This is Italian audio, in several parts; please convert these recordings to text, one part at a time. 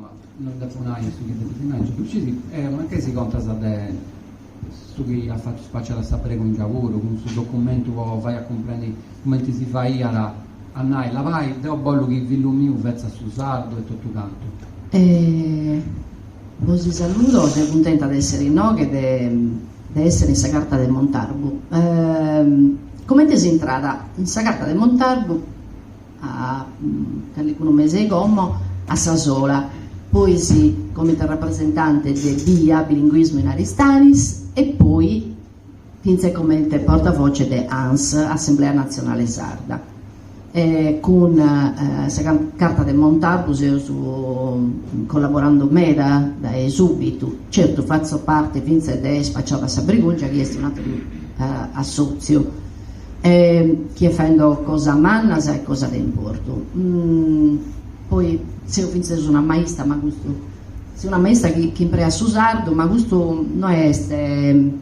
ma non da funai su che definimento precisi ma che si conta su chi ha fatto spacciare a sapere con il lavoro con su documento vai a comprendere come ti si fa io a nai la vai devo bollo che vi lumiu vezza su sardo e tutto canto così saluto, sono contenta di essere in che di essere in questa carta del Montalbo. Come ti sei entrata in questa carta del Montalbo un mese come a Sasola, poi sì come rappresentante del BIA bilinguismo in Aristanis e poi finché come portavoce di ANS Assemblea Nazionale Sarda. Con questa carta del Montalbo collaborando meda da subito, certo faccio parte finché è spacciata a Sabriguggia che è un altro associo che fanno cosa manna e cosa da importo. Poi se io finché sono una maestra ma questo se una maestra che impara a usarlo ma questo non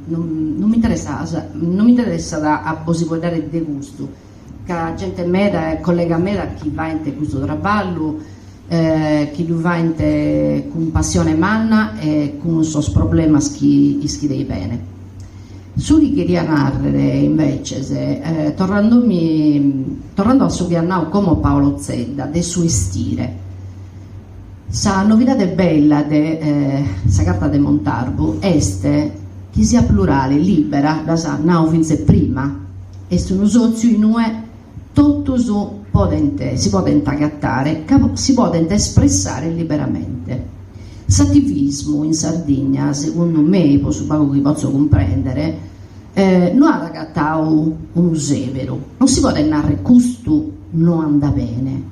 non mi interessa a possibilitare di gusto che la gente meda, collega meda chi va in questo traballo chi va in con passione manna e con i suoi problemi che dei bene. Su che queria narrare invece tornando a su che annau come Paolo Zedda del suo stile. Sa novità bella de sa carta de Montalbo este che sia plurale, libera da sa nau finse prima est un sozio in ue tutto su si potente agattare, si potente espressare liberamente. S'attivismo in Sardegna, secondo me, su poco che posso comprendere, non ha agattato un severo, non si può narrare questo non anda bene.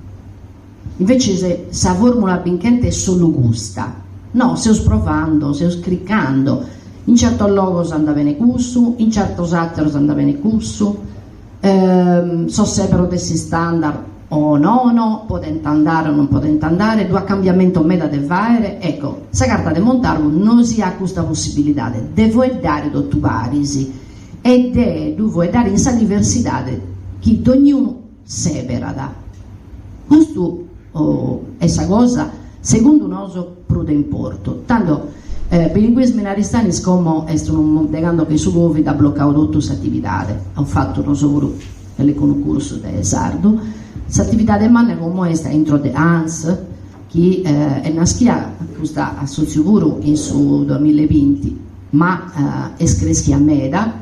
Invece se sa formula bincente è solo gusta, no, se provando, se scriccando, in certo logo anda bene questo, in certo altro anda bene questo. So severo dessi standard o no, potente andare o non potente andare, due cambiamento meta de vaere, ecco, sa carta de Montalbo non si ha questa possibilità, devo dare dottu parisi ed è devo dare in sa diversità che ognuno severa da. Questo è sa cosa, secondo noi, prude importo, tanto bilinguismo in Aristanis come stanno negando che su Covid ha bloccato tutta questa attività, hanno fatto non solo con corso del Sardo, questa attività di manne come questa intro di ANS che è nascita questa associazione in su 2020 ma è cresciuta a meda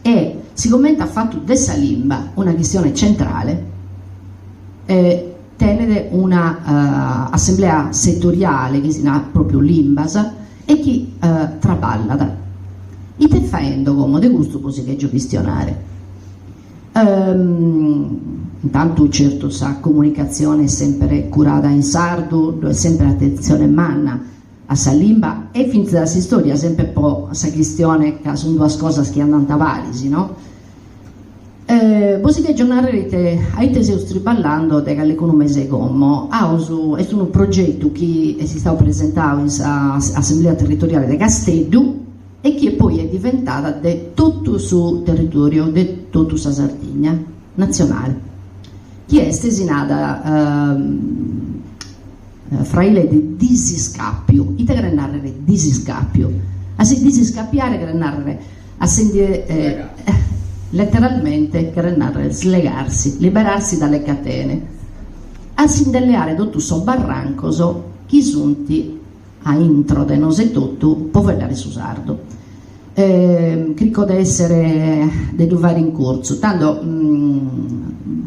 e siccome ha fatto dessa limba una questione centrale tenere una assemblea settoriale che si chiama proprio Limbasa e chi traballa da i te faendo come de gusto così che gestionare intanto certo sa comunicazione è sempre curata in sardo è sempre attenzione manna a sa limba e fin da si storia sempre un po' sa questione che sono due cose che andano tavalisi no? Così che giornalmente avete se striballando dell'economia secondo è un progetto che si sta presentando in assemblea territoriale di Castello e che poi è diventata di tutto il suo territorio di tutta la Sardegna nazionale che è stesinata fra ile di disiscappio ite che narrare disiscappio a se disiscappiare che narrare a sentire letteralmente che narrare slegarsi liberarsi dalle catene a sindelleare tutto so barrancoso chi sunti a intro de nose tutto può vedere su sardo cricco di essere di dovere in corso tanto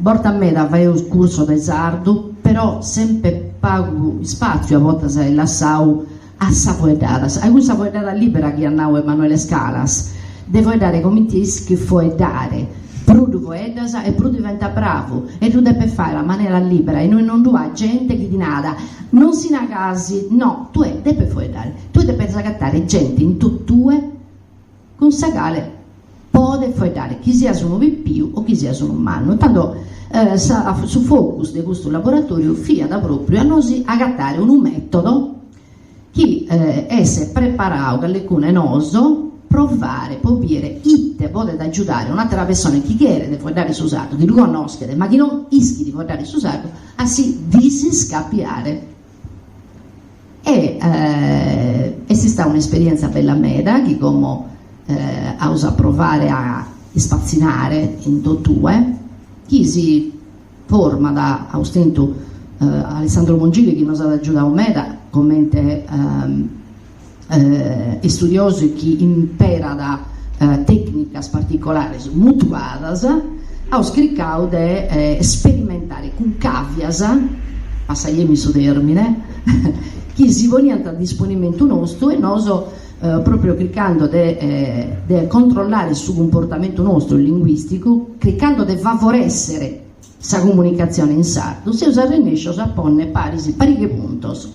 porta a me da fare un corso di sardo però sempre pago spazio a volte se la sau a sapoedata a questa sapoedata libera che hanno Emanuele Scalas devo dare come ti schifo dare Prudu poedasa e Prudu diventa bravo e tu devi fare la maniera libera e noi non dua gente che di nada non si nagasi no tu devi fare tu devi sagattare gente in tuttue con sagale può fare chi sia su un VP o chi sia su un manno tanto su focus di questo laboratorio fia da proprio a noi agattare un metodo che esse preparato dalle cune noso provare, popire, itte, potete aiutare un'altra persona che chiede di fare su usato, che lo conosca, ma che non ischi di fare su usato, a si disiscappiare. esiste un'esperienza bella meda che come ha usato provare a spazzinare in due, chi si forma da ostento Alessandro Mongili che nos ha aiutato meda come studioso che impera da tecnicas particolari mutuadas, ha scritto di sperimentare con cavias, passagliemi su termine, che si vogliano a disponimento nostro e noi proprio cliccando di controllare il comportamento nostro linguistico, cliccando di favorecere questa comunicazione in sardo, si usa riesce a porre pari puntos.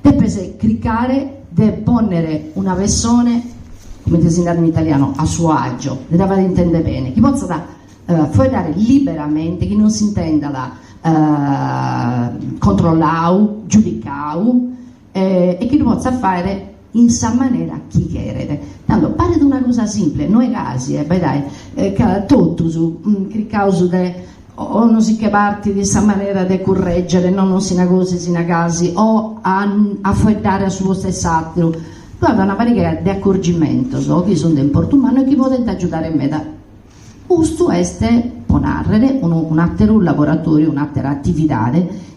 Deve cliccare, deve porre una persona, come designare in italiano, a suo agio, deve intendere bene, che possa dare liberamente, che non si intenda da controllare, giudicare e che lo possa fare in sa maniera chi chiede. Tanto pare di una cosa semplice, noi casi, che tutto su causa de o non si che parti di sa maniera di correggere, non si cose si casi o a fare a suo stesso altro. Guarda una varietà di accorgimento, che sono di importo umano e che potete aiutare me da questo è ponarre un altro laboratorio, un'altra attività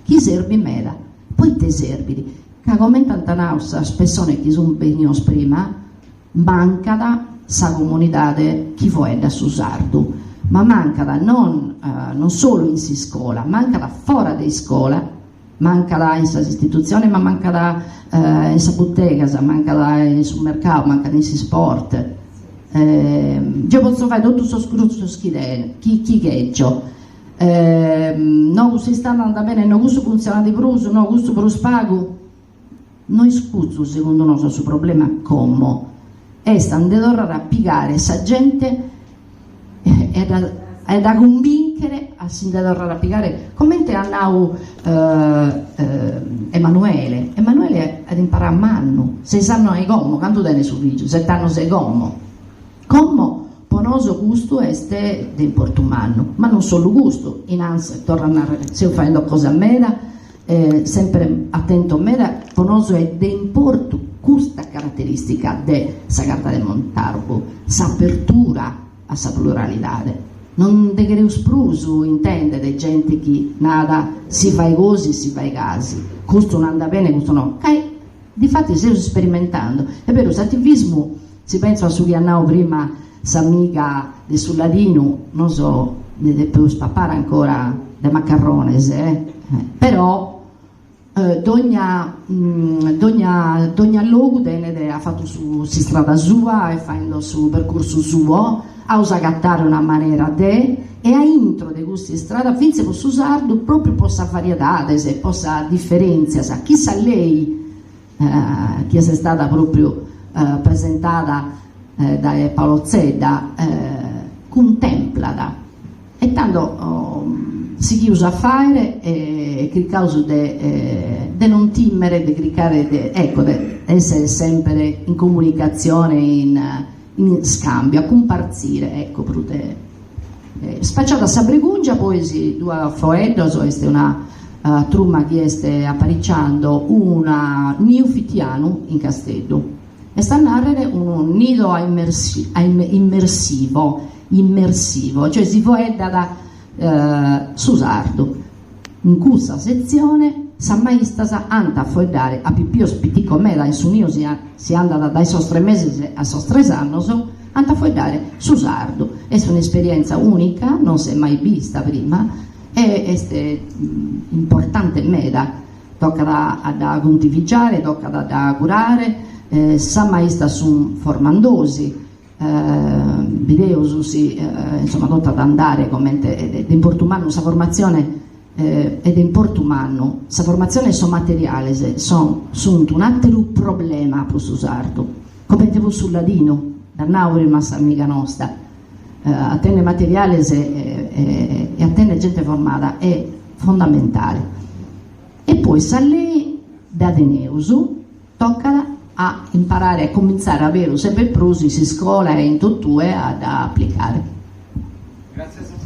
che serve in meda. Poi te servi, che come tanta nausa, persone che sono venuti prima, manca da sa comunità che vuole da su sardo, ma manca da non solo in si scuola, manca da fuori di scuola, manca da in sa istituzione, ma manca da in sa bottega, manca da in sul mercato, manca in si sport. Io posso fare tutto questo scruzzo chi cheggio. No, si sta andando bene, no, questo funziona di bruso, no, questo per lo spago. Noi scuzzo, secondo noi, questo problema come è andando a piegare sa gente è da convincere a si andare a piegare come te andavo Emanuele ad imparare a mano 6 anni ai gomo, quanto tiene su video 7 anni sei gomo come ponoso gusto è di importo umano, ma non solo gusto, innanzi torna a se facendo cosa a mera, sempre attento a mera, ponoso è di importo questa caratteristica della carta del Montarbo, s'apertura a sa pluralità. Non de che spruso intende di gente che nada si fa i cosi, si fa i casi, questo non anda bene, questo no. Difatti stiamo sperimentando, è vero, l'attivismo si pensa su che andavo prima s'amica del sul ladino, non so, deve più spappare ancora de maccarrones, però dogna luogo ha fatto su si strada sua e facendo su percorso suo, ha usato gattare una maniera e a intro di questa strada finché posso usarlo proprio possa varietà, se possa differenziare, chissà lei che è stata proprio presentata da Paolo Zedda, contemplata e tanto si usa a fare che causa di non timere, di cliccare, ecco, di essere sempre in comunicazione, in scambio, a comparzire, ecco, spacciata a Sabregungia, poi si due foeddos, è una truma che sta apparicciando una neofitiano in Castello e sta a narrare un nido immersivo, cioè si foedda da Susardo. In questa sezione San Maistasa anda a foedare a più ospiti come da in su nio si anda dai suoi 3 mesi a suoi 3 anni, anda a foedare Susardo. È un'esperienza unica, non si è mai vista prima, e è importante meda, tocca da contivigiare, tocca da curare. San Maista sono formandosi, video insomma tutta da andare come di importo umano, questa formazione ed importo umano, questa formazione sono materiali, sono un altro problema per usarlo, come te sul ladino, da nauri ma amica nostra, a tenere materiali e a tenere gente formata è fondamentale. E poi sa lei da Ateneusu tocca a imparare a cominciare a avere sempre prosi si scuola e in tutto ad applicare. Grazie.